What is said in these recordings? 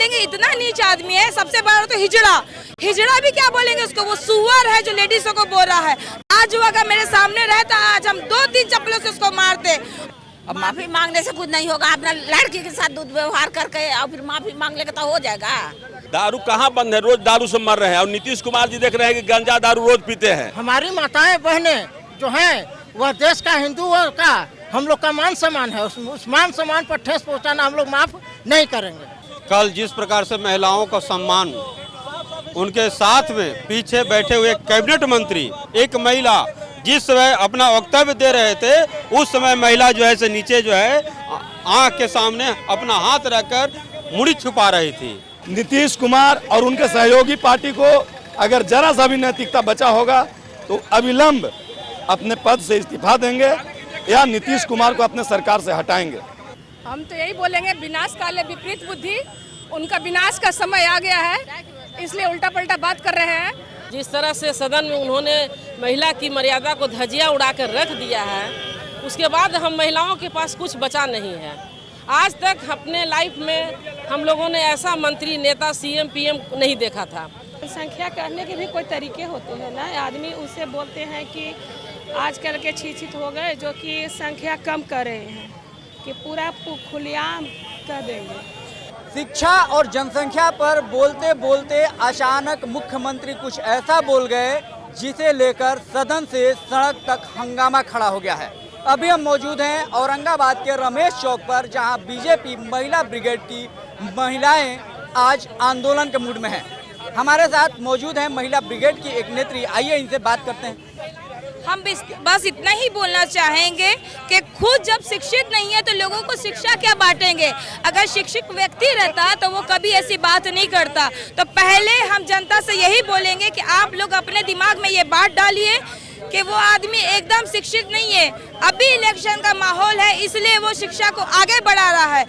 बोलेंगे इतना नीच आदमी है। सबसे बड़ा तो हिजड़ा भी क्या बोलेंगे उसको, वो सुअर है जो लेडीजों को बोल रहा है। आज वो अगर मेरे सामने रहता, आज हम 2-3 चप्पलों से उसको मारते। अब माफी मांगने से कुछ नहीं होगा, अपना लड़की के साथ दुर्व्यवहार करके और फिर माफी मांग लेगा तो हो जाएगा। दारू कहाँ बंद है, रोज दारू से मर रहे हैं। और नीतीश कुमार जी देख रहे हैं कि गांजा दारू रोज पीते हैं। हमारी माताएं बहनें जो हैं वह देश का हिंदुओं का हम लोग का मान सम्मान है, उस मान सम्मान पर ठेस पहुंचाना हम लोग माफ नहीं करेंगे। कल जिस प्रकार से महिलाओं का सम्मान, उनके साथ में पीछे बैठे हुए कैबिनेट मंत्री, एक महिला जिस समय अपना वक्तव्य दे रहे थे उस समय महिला जो है से नीचे जो है आंख के सामने अपना हाथ रखकर मुड़ी छुपा रही थी। नीतीश कुमार और उनके सहयोगी पार्टी को अगर जरा सा भी नैतिकता बचा होगा तो अविलंब अपने पद से इस्तीफा देंगे या नीतीश कुमार को अपने सरकार से हटाएंगे। हम तो यही बोलेंगे, विनाश काले विपरीत बुद्धि, उनका विनाश का समय आ गया है, इसलिए उल्टा पलटा बात कर रहे हैं। जिस तरह से सदन में उन्होंने महिला की मर्यादा को धज्जियां उड़ाकर रख दिया है, उसके बाद हम महिलाओं के पास कुछ बचा नहीं है। आज तक अपने लाइफ में हम लोगों ने ऐसा मंत्री, नेता, सीएम, पीएम नहीं देखा था। संख्या करने के भी कोई तरीके होते हैं ना, आदमी उसे बोलते हैं कि आजकल के शिक्षित हो गए जो कि संख्या कम कर रहे हैं कि पूरा खुलेआम कर देंगे। शिक्षा और जनसंख्या पर बोलते बोलते अचानक मुख्यमंत्री कुछ ऐसा बोल गए जिसे लेकर सदन से सड़क तक हंगामा खड़ा हो गया है। अभी हम मौजूद हैं औरंगाबाद के रमेश चौक पर, जहां बीजेपी महिला ब्रिगेड की महिलाएं आज आंदोलन के मूड में हैं। हमारे साथ मौजूद हैं महिला ब्रिगेड की एक नेत्री, आइए इनसे बात करते हैं। हम बस इतना ही बोलना चाहेंगे कि खुद जब शिक्षित नहीं है तो लोगों को शिक्षा क्या बांटेंगे। अगर शिक्षित व्यक्ति रहता तो वो कभी ऐसी बात नहीं करता। तो पहले हम जनता से यही बोलेंगे कि आप लोग अपने दिमाग में ये बात डालिए कि वो आदमी एकदम शिक्षित नहीं है। अभी इलेक्शन का माहौल है, इसलिए वो शिक्षा को आगे बढ़ा रहा है।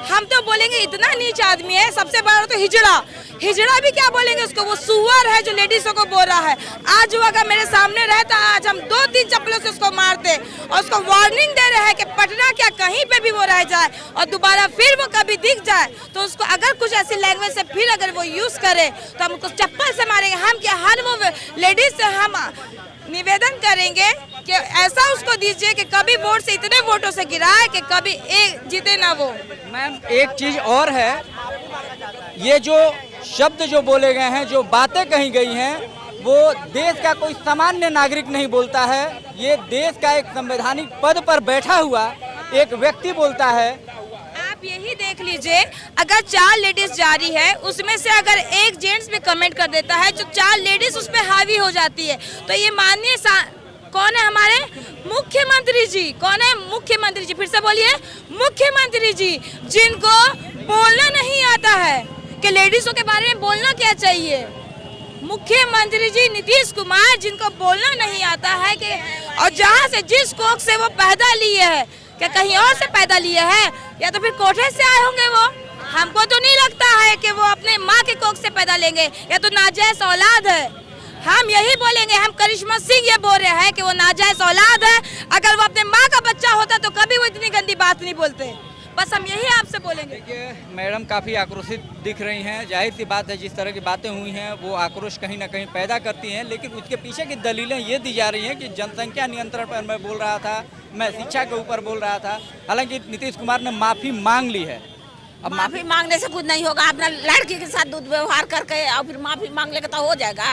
हम तो बोलेंगे इतना नीच आदमी है। सबसे बड़ा तो हिजड़ा भी क्या बोलेंगे उसको, वो सुअर है जो लेडीजों को बोल रहा है। आज वो अगर मेरे सामने रहता, आज हम 2-3 चप्पलों से उसको मारते। और उसको वार्निंग दे रहे हैं कि पटना क्या कहीं पे भी वो रह जाए और दोबारा फिर वो कभी दिख जाए तो उसको अगर कुछ ऐसी लैंग्वेज से फिर अगर वो यूज करे तो हम उसको चप्पल से मारेंगे। हम क्या हर वो लेडीज से हम निवेदन करेंगे कि ऐसा उसको दीजिए कि कभी वोट से इतने वोटों से गिराए कि कभी एक जीते ना वो। मैम एक चीज और है, ये जो शब्द जो बोले गए हैं, जो बातें कही गई हैं, वो देश का कोई सामान्य नागरिक नहीं बोलता है। ये देश का एक संवैधानिक पद पर बैठा हुआ एक व्यक्ति बोलता है। आप यही देख लीजिए, अगर 4 लेडीज जा रही है उसमें से अगर एक जेंट्स भी कमेंट कर देता है तो 4 लेडीज उस पर हावी हो जाती है। तो ये माननीय कौन है हमारे मुख्यमंत्री जी, कौन है मुख्यमंत्री जी, फिर से बोलिए, मुख्यमंत्री जी, जिनको बोलना नहीं आता है कि लेडीजों के बारे में बोलना क्या चाहिए। मुख्यमंत्री जी नीतीश कुमार, जिनको बोलना नहीं आता है कि और जहाँ से जिस कोख से वो पैदा लिए है, क्या कहीं और से पैदा लिए है या तो फिर कोठे से आए होंगे वो। हमको तो नहीं लगता है कि वो अपने माँ के कोख से पैदा लेंगे, या तो नाजायज औलाद है। हम यही बोलेंगे, हम करिश्मा सिंह ये बोल रहे हैं कि वो नाजायज औलाद है। अगर वो अपने माँ का बच्चा होता तो कभी वो इतनी गंदी बात नहीं बोलते। बस हम यही आपसे बोलेंगे। देखिए मैडम काफ़ी आक्रोशित दिख रही हैं। जाहिर सी बात है, जिस तरह की बातें हुई हैं वो आक्रोश कहीं ना कहीं पैदा करती हैं, लेकिन उसके पीछे की दलीलें ये दी जा रही हैं कि जनसंख्या नियंत्रण पर मैं बोल रहा था, मैं शिक्षा के ऊपर बोल रहा था। हालांकि नीतीश कुमार ने माफ़ी मांग ली है। अब माफी मांगने से कुछ नहीं होगा, अपना लड़की के साथ दुर्व्यवहार करके और फिर माफी मांग लेगा तो हो जाएगा।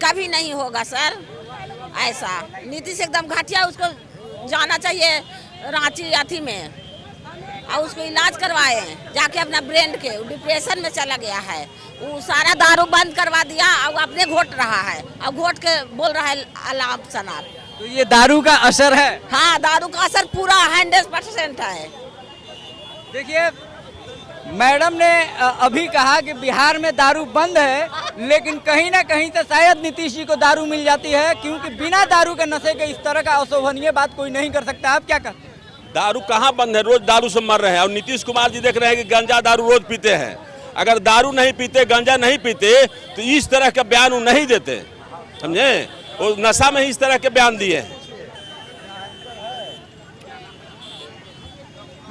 कभी नहीं होगा सर ऐसा। नीतीश एकदम घटिया, उसको जाना चाहिए रांची अथी में और उसको इलाज करवाए, जाके अपना ब्रेन के डिप्रेशन में चला गया है। वो सारा दारू बंद करवा दिया और अपने घोट रहा है और घोट के बोल रहा है अलाप सनाब। तो ये दारू का असर है? हाँ, दारू का असर पूरा 100% है। देखिए मैडम ने अभी कहा कि बिहार में दारू बंद है, लेकिन कहीं ना कहीं से शायद नीतीश जी को दारू मिल जाती है, क्योंकि बिना दारू के नशे के इस तरह का अशोभनीय बात कोई नहीं कर सकता। आप क्या कहते हैं? दारू कहाँ बंद है, रोज दारू से मर रहे हैं। और नीतीश कुमार जी देख रहे हैं कि गांजा दारू रोज पीते हैं। अगर दारू नहीं पीते, गांजा नहीं पीते तो इस तरह का बयान वो नहीं देते, समझे। वो नशा में ही इस तरह के बयान दिए।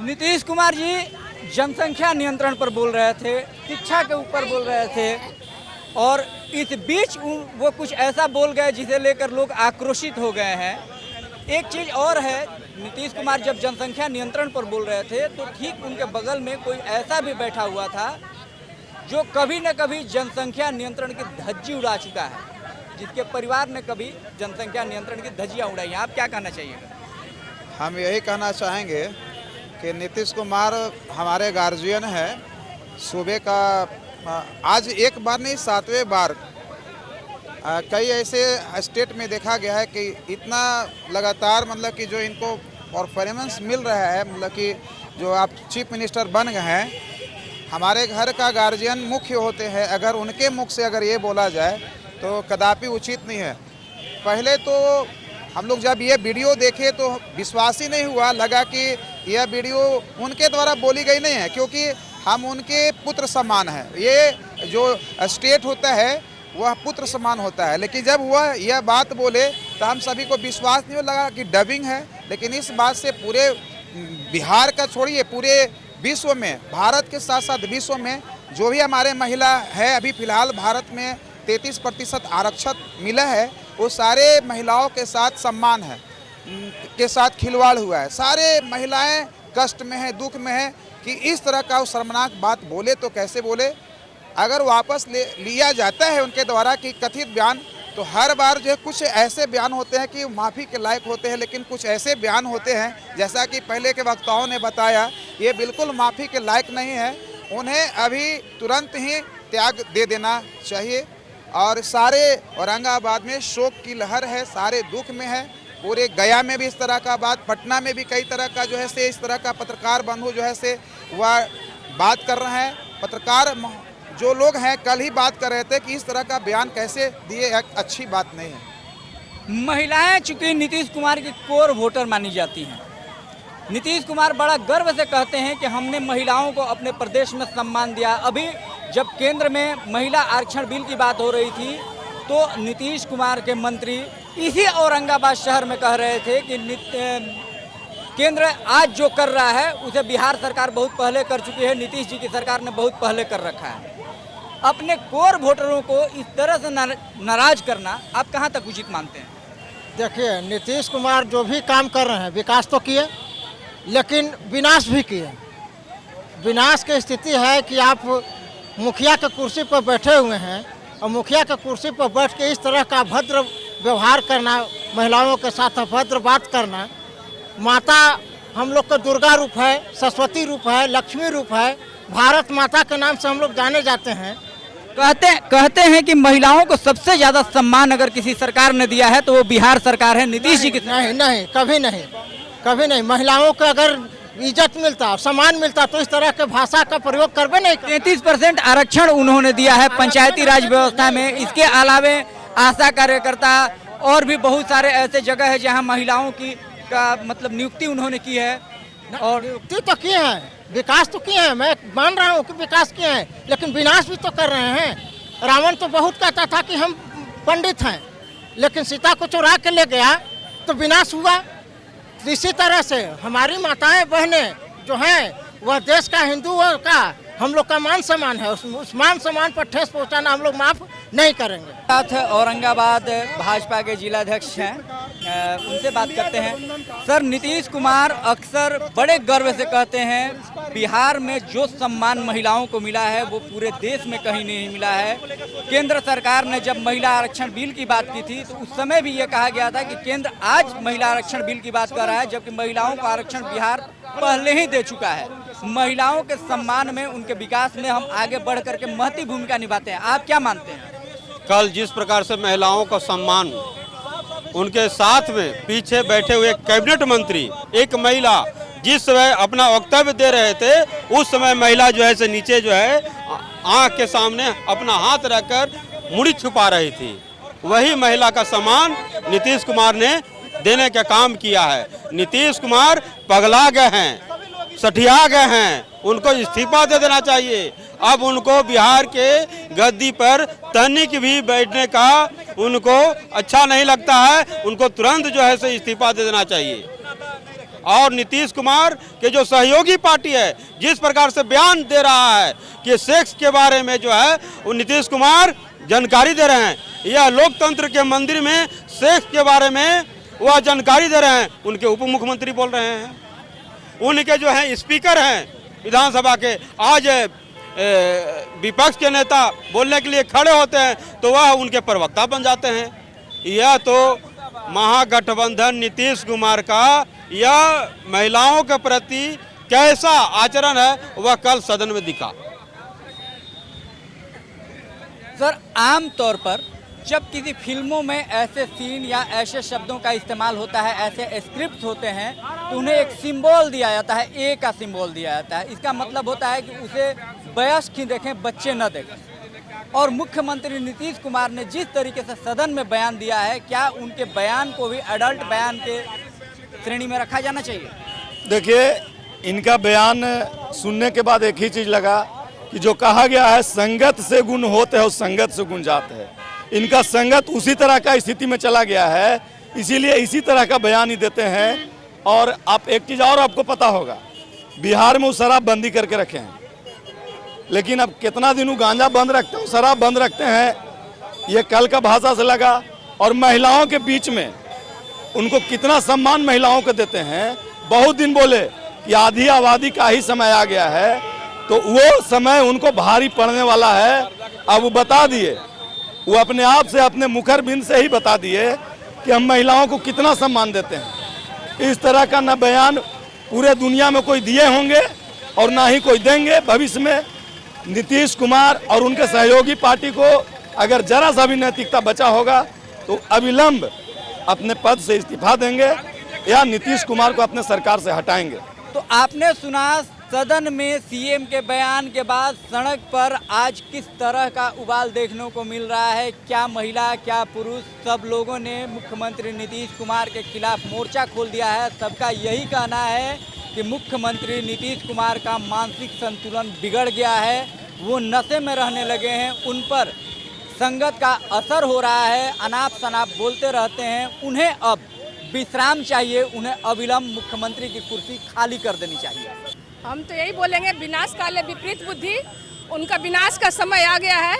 नीतीश कुमार जी जनसंख्या नियंत्रण पर बोल रहे थे, शिक्षा के ऊपर बोल रहे थे, और इस बीच वो कुछ ऐसा बोल गए जिसे लेकर लोग आक्रोशित हो गए हैं। एक चीज़ और है, नीतीश कुमार जब जनसंख्या नियंत्रण पर बोल रहे थे तो ठीक उनके बगल में कोई ऐसा भी बैठा हुआ था जो कभी न कभी जनसंख्या नियंत्रण की धज्जी उड़ा चुका है, जिसके परिवार ने कभी जनसंख्या नियंत्रण की धज्जियाँ उड़ाई हैं। आप क्या कहना चाहिएगा? हम यही कहना चाहेंगे कि नीतीश कुमार हमारे गार्जियन है। सूबे का आज एक बार नहीं 7वें बार कई ऐसे स्टेट में देखा गया है कि इतना लगातार मतलब कि जो इनको परफॉर्मेंस मिल रहा है, मतलब कि जो आप चीफ मिनिस्टर बन गए हैं, हमारे घर का गार्जियन मुख्य होते हैं, अगर उनके मुख से अगर ये बोला जाए तो कदापि उचित नहीं है। पहले तो हम लोग जब ये वीडियो देखे तो विश्वास ही नहीं हुआ, लगा कि यह वीडियो उनके द्वारा बोली गई नहीं है, क्योंकि हम उनके पुत्र समान हैं। ये जो स्टेट होता है वह पुत्र समान होता है, लेकिन जब वह यह बात बोले तो हम सभी को विश्वास नहीं लगा कि डबिंग है। लेकिन इस बात से पूरे बिहार का छोड़िए, पूरे विश्व में, भारत के साथ साथ विश्व में जो भी हमारे महिला है, अभी फिलहाल भारत में 33% आरक्षण मिला है, वो सारे महिलाओं के साथ सम्मान है, के साथ खिलवाड़ हुआ है। सारे महिलाएं कष्ट में है, दुख में है कि इस तरह का शर्मनाक बात बोले तो कैसे बोले। अगर वापस लिया जाता है उनके द्वारा कि कथित बयान, तो हर बार जो है कुछ ऐसे बयान होते हैं कि माफ़ी के लायक होते हैं, लेकिन कुछ ऐसे बयान होते हैं जैसा कि पहले के वक्ताओं ने बताया, ये बिल्कुल माफ़ी के लायक नहीं है। उन्हें अभी तुरंत ही त्याग दे देना चाहिए। और सारे औरंगाबाद में शोक की लहर है, सारे दुख में है। पूरे गया में भी इस तरह का बात, पटना में भी कई तरह का जो है से इस तरह का पत्रकार बंधु जो है से वह बात कर रहे हैं। पत्रकार जो लोग हैं कल ही बात कर रहे थे कि इस तरह का बयान कैसे दिए, एक अच्छी बात नहीं है। महिलाएं चूंकि नीतीश कुमार की कोर वोटर मानी जाती हैं, नीतीश कुमार बड़ा गर्व से कहते हैं कि हमने महिलाओं को अपने प्रदेश में सम्मान दिया। अभी जब केंद्र में महिला आरक्षण बिल की बात हो रही थी तो नीतीश कुमार के मंत्री इसी औरंगाबाद शहर में कह रहे थे कि केंद्र आज जो कर रहा है उसे बिहार सरकार बहुत पहले कर चुकी है, नीतीश जी की सरकार ने बहुत पहले कर रखा है। अपने कोर वोटरों को इस तरह से नाराज करना आप कहां तक उचित मानते हैं? देखिए, नीतीश कुमार जो भी काम कर रहे हैं, विकास तो किए लेकिन विनाश भी किए। विनाश की स्थिति है कि आप मुखिया के कुर्सी पर बैठे हुए हैं और मुखिया के कुर्सी पर बैठ के इस तरह का अभद्र व्यवहार करना, महिलाओं के साथ अभद्र बात करना। माता हम लोग का दुर्गा रूप है, सरस्वती रूप है, लक्ष्मी रूप है, भारत माता के नाम से हम लोग जाने जाते हैं। कहते हैं कि महिलाओं को सबसे ज्यादा सम्मान अगर किसी सरकार ने दिया है तो वो बिहार सरकार है, नीतीश जी की। नहीं, कभी नहीं, कभी नहीं। महिलाओं को अगर इज्जत मिलता, सम्मान मिलता तो इस तरह के भाषा का प्रयोग करबे नहीं। 33% आरक्षण उन्होंने दिया है पंचायती राज व्यवस्था में। इसके अलावे आशा कार्यकर्ता और भी बहुत सारे ऐसे जगह है जहां महिलाओं की का मतलब नियुक्ति उन्होंने की है। और नियुक्ति तो किए हैं, विकास तो किए हैं, मैं मान रहा हूँ कि विकास किए हैं, लेकिन विनाश भी तो कर रहे हैं। रावण तो बहुत कहता था कि हम पंडित हैं, लेकिन सीता को चुरा के ले गया तो विनाश हुआ। इसी तरह से हमारी माताएं बहनें जो हैं वह देश का, हिंदुओं का हम लोग का मान सम्मान है, उस मान सम्मान पर ठेस पहुंचाना हम लोग माफ नहीं करेंगे। साथ औरंगाबाद भाजपा के जिलाध्यक्ष हैं, उनसे बात करते हैं। सर, नीतीश कुमार अक्सर बड़े गर्व से कहते हैं बिहार में जो सम्मान महिलाओं को मिला है वो पूरे देश में कहीं नहीं मिला है। केंद्र सरकार ने जब महिला आरक्षण बिल की बात की थी तो उस समय भी ये कहा गया था कि केंद्र आज महिला आरक्षण बिल की बात कर रहा है, जबकि महिलाओं को आरक्षण बिहार पहले ही दे चुका है। महिलाओं के सम्मान में, उनके विकास में हम आगे बढ़ करके महत्वपूर्ण भूमिका निभाते हैं। आप क्या मानते हैं? कल जिस प्रकार से महिलाओं का सम्मान, उनके साथ में पीछे बैठे हुए कैबिनेट मंत्री, एक महिला जिस समय अपना वक्तव्य दे रहे थे उस समय महिला जो है से नीचे जो है आंख के सामने अपना हाथ रखकर मुड़ी छुपा रही थी। वही महिला का सम्मान नीतीश कुमार ने देने का काम किया है। नीतीश कुमार पगला गए हैं, सठिया गए हैं, उनको इस्तीफा दे देना चाहिए। अब उनको बिहार के गद्दी पर तनिक भी बैठने का उनको अच्छा नहीं लगता है, उनको तुरंत जो है से इस्तीफा दे देना चाहिए। और नीतीश कुमार के जो सहयोगी पार्टी है जिस प्रकार से बयान दे रहा है कि सेक्स के बारे में जो है वो नीतीश कुमार जानकारी दे रहे हैं, यह लोकतंत्र के मंदिर में सेक्स के बारे में वह जानकारी दे रहे हैं। उनके उप मुख्यमंत्री बोल रहे हैं, उनके जो है स्पीकर हैं विधानसभा के, आज विपक्ष के नेता बोलने के लिए खड़े होते हैं तो वह उनके प्रवक्ता बन जाते हैं। यह तो महागठबंधन नीतीश कुमार का यह महिलाओं के प्रति कैसा आचरण है वह कल सदन में दिखा। सर, आम तौर पर जब किसी फिल्मों में ऐसे सीन या ऐसे शब्दों का इस्तेमाल होता है, ऐसे स्क्रिप्ट होते हैं, तो उन्हें एक सिंबल दिया जाता है, ए का सिंबल दिया जाता है। इसका मतलब होता है कि उसे वयस्क ही देखें, बच्चे न देखें। और मुख्यमंत्री नीतीश कुमार ने जिस तरीके से सदन में बयान दिया है, क्या उनके बयान को भी एडल्ट बयान के श्रेणी में रखा जाना चाहिए? देखिए, इनका बयान सुनने के बाद एक ही चीज़ लगा कि जो कहा गया है संगत से गुण होते हैं और संगत से गुण जाते हैं, इनका संगत उसी तरह का स्थिति में चला गया है, इसीलिए इसी तरह का बयान ही देते हैं। और आप एक चीज़ और आपको पता होगा, बिहार में वो शराब बंदी करके रखे हैं, लेकिन अब कितना दिन वो गांजा बंद रखते हैं, शराब बंद रखते हैं, ये कल का भाषा से लगा। और महिलाओं के बीच में उनको कितना सम्मान महिलाओं को देते हैं। बहुत दिन बोले कि आधी आबादी का ही समय आ गया है, तो वो समय उनको भारी पड़ने वाला है। अब वो बता दिए, वो अपने आप से, अपने मुखर बिंद से ही बता दिए कि हम महिलाओं को कितना सम्मान देते हैं। इस तरह का न बयान पूरे दुनिया में कोई दिए होंगे और ना ही कोई देंगे भविष्य में। नीतीश कुमार और उनके सहयोगी पार्टी को अगर जरा सा भी नैतिकता बचा होगा तो अविलंब अपने पद से इस्तीफा देंगे या नीतीश कुमार को अपने सरकार से हटाएंगे। तो आपने सुना सदन में सीएम के बयान के बाद सड़क पर आज किस तरह का उबाल देखने को मिल रहा है। क्या महिला, क्या पुरुष, सब लोगों ने मुख्यमंत्री नीतीश कुमार के खिलाफ मोर्चा खोल दिया है। सबका यही कहना है कि मुख्यमंत्री नीतीश कुमार का मानसिक संतुलन बिगड़ गया है, वो नशे में रहने लगे हैं, उन पर संगत का असर हो रहा है, अनाप शनाप बोलते रहते हैं, उन्हें अब विश्राम चाहिए, उन्हें अविलंब मुख्यमंत्री की कुर्सी खाली कर देनी चाहिए। हम तो यही बोलेंगे, विनाश काले विपरीत बुद्धि, उनका विनाश का समय आ गया है,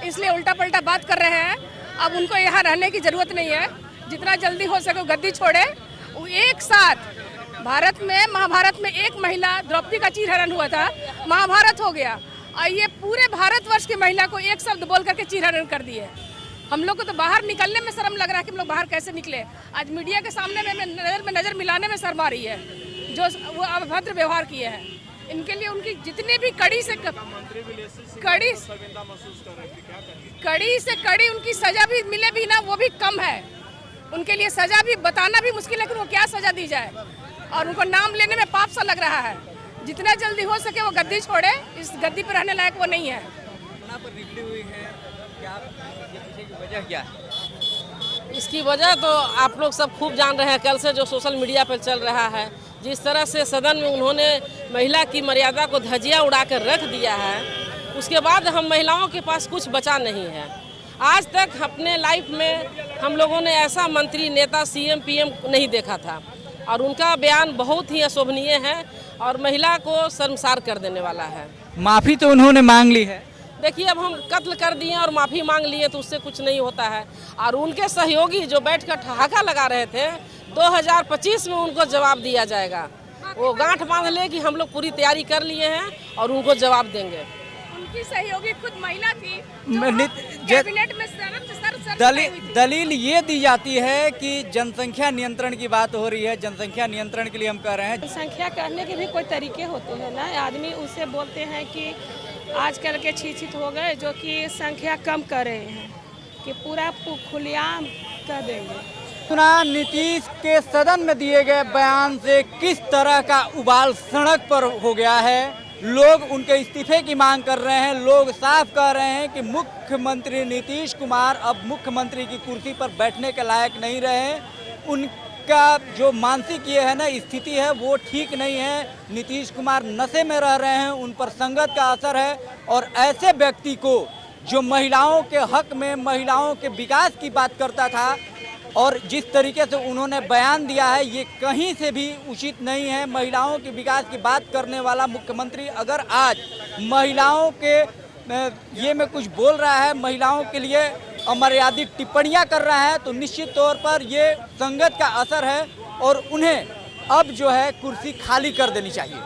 इसलिए उल्टा पलटा बात कर रहे हैं। अब उनको यहाँ रहने की जरूरत नहीं है, जितना जल्दी हो सके गद्दी छोड़े। वो एक साथ भारत में, महाभारत में एक महिला द्रौपदी का चीरहरण हुआ था, महाभारत हो गया, और ये पूरे भारतवर्ष की महिला को एक शब्द बोल करके चीरहरण कर दिए। हम लोग को तो बाहर निकलने में शर्म लग रहा है कि हम लोग बाहर कैसे निकले। आज मीडिया के सामने में नजर मिलाने में शर्म आ रही है, जो वो अभद्र व्यवहार किए हैं। इनके लिए उनकी जितनी भी कड़ी से कड़ी उनकी सजा भी मिले भी ना, वो भी कम है। उनके लिए सजा भी बताना भी मुश्किल है कि वो क्या सजा दी जाए, और उनको नाम लेने में पाप सा लग रहा है। जितना जल्दी हो सके वो गद्दी छोड़े, इस गद्दी पर रहने लायक वो नहीं है। पर निकली हुई है, क्या ये पीछे की वजह क्या है? इसकी वजह तो आप लोग सब खूब जान रहे हैं। कल से जो सोशल मीडिया पर चल रहा है, जिस तरह से सदन में उन्होंने महिला की मर्यादा को धज्जियां उड़ाकर रख दिया है, उसके बाद हम महिलाओं के पास कुछ बचा नहीं है। आज तक अपने लाइफ में हम लोगों ने ऐसा मंत्री, नेता, सीएम, पीएम नहीं देखा था, और उनका बयान बहुत ही अशोभनीय है और महिला को शर्मसार कर देने वाला है। माफ़ी तो उन्होंने मांग ली है। देखिए, अब हम कत्ल कर दिए और माफ़ी मांग लिए तो उससे कुछ नहीं होता है। और उनके सहयोगी जो बैठकर ठहाका लगा रहे थे, 2025 में उनको जवाब दिया जाएगा। वो गांठ बांध ले कि हम लोग पूरी तैयारी कर लिए हैं और उनको जवाब देंगे। उनकी सहयोगी खुद महिला थी, कैबिनेट में दलील ये दी जाती है कि जनसंख्या नियंत्रण की बात हो रही है, जनसंख्या नियंत्रण के लिए हम कह रहे हैं। जनसंख्या करने के भी कोई तरीके होते हैं ना, आदमी उसे बोलते हैं कि आजकल के शिक्षित हो गए जो कि संख्या कम कर रहे हैं, कि पूरा खुलेआम कर देंगे। सुना नीतीश के सदन में दिए गए बयान से किस तरह का उबाल सड़क पर हो गया है। लोग उनके इस्तीफे की मांग कर रहे हैं। लोग साफ कह रहे हैं कि मुख्यमंत्री नीतीश कुमार अब मुख्यमंत्री की कुर्सी पर बैठने के लायक नहीं रहे। उनका जो मानसिक ये है ना स्थिति है वो ठीक नहीं है। नीतीश कुमार नशे में रह रहे हैं, उन पर संगत का असर है, और ऐसे व्यक्ति को जो महिलाओं के हक में, महिलाओं के विकास की बात करता था, और जिस तरीके से उन्होंने बयान दिया है ये कहीं से भी उचित नहीं है। महिलाओं के विकास की बात करने वाला मुख्यमंत्री अगर आज महिलाओं के ये में कुछ बोल रहा है, महिलाओं के लिए अमर्यादित टिप्पणियां कर रहा है, तो निश्चित तौर पर ये संगत का असर है और उन्हें अब जो है कुर्सी खाली कर देनी चाहिए।